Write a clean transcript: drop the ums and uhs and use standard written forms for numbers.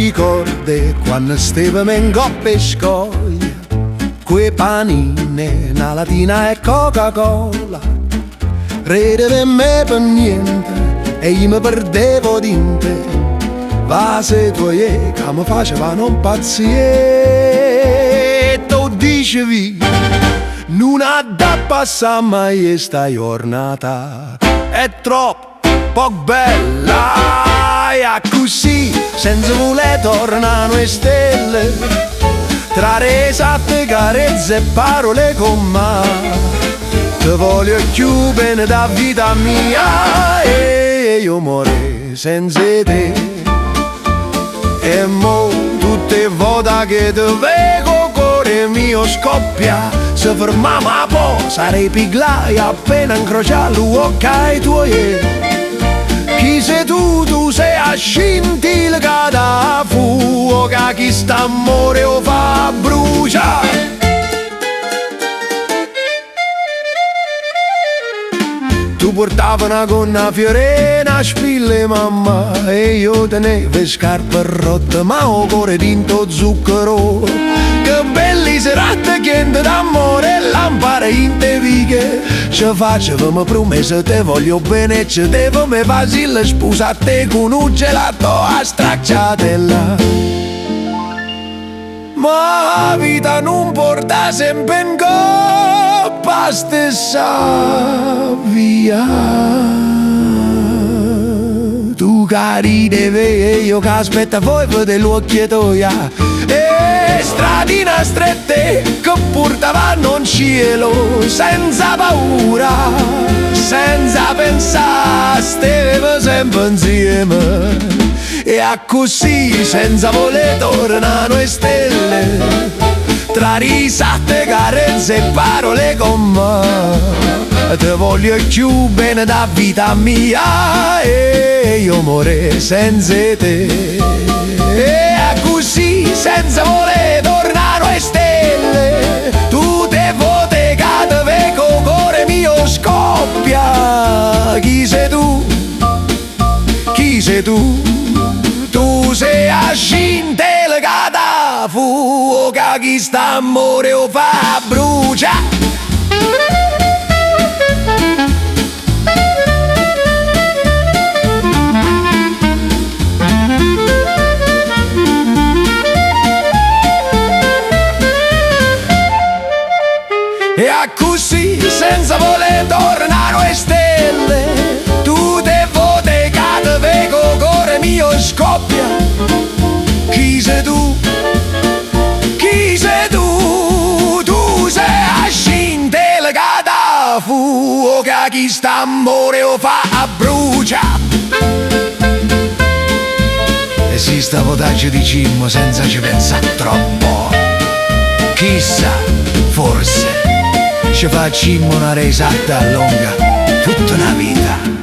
ricordi quando stavamo in coppa e scoglia, quei panini, una latina e Coca-Cola. Rede per me per niente e io mi perdevo di te. Vase tuoi che mi facevano impazzire. Tu dicevi non ha da passare mai questa giornata, è troppo bella. E così senza voler tornare le stelle, tra risate, carezze e parole con me. Ti voglio più bene da vita mia e io morrei senza te. E mo tutte volte che ti vedo cuore mio scoppia. Se fermiamo a po' sarei piglai appena incrociare l'occhio ai tuoi. Chi sei tu? Tu sei a scintille che da fuoco, che chi sta amore o fa bruciare. Tu portavi una gonna fiorena, spille mamma, e io tenevo scarpe rotte, ma ho cuore tinto zucchero. Che belli serate chiente d'amore, lampare in te vighe. Ci facevamo promesse, te voglio bene, e ci devo me Vasile sposa te con un gelato a stracciatella. Ma la vita non porta sempre in coppa stessa via. Tu cari deve io che aspetta voi per l'occhio toia. E stradina strette che portavano in cielo, senza paura, senza pensare, stevamo sempre insieme. E a così senza voler tornare le stelle, tra risate, carezze e parole con me. Ti voglio più bene da vita mia e io morrei senza te. E a così senza voler tornare le stelle, tu te vote che te vedo cuore mio scoppia. Chi sei tu? Chi sei tu? Tu sei a scintille che da fuoco, che chi sta amore o fa brucia. E a così senza voler tornare le stelle, tu te vote che te vedo cuore mio scoppia. Chi sei tu? Chi sei tu? Tu sei a scintille che da fuoco, che chi sta amore o fa brucia. Esiste potaggio di cimmo senza ci pensare troppo. Chissà, forse ci facciamo una risata lunga tutta una vita.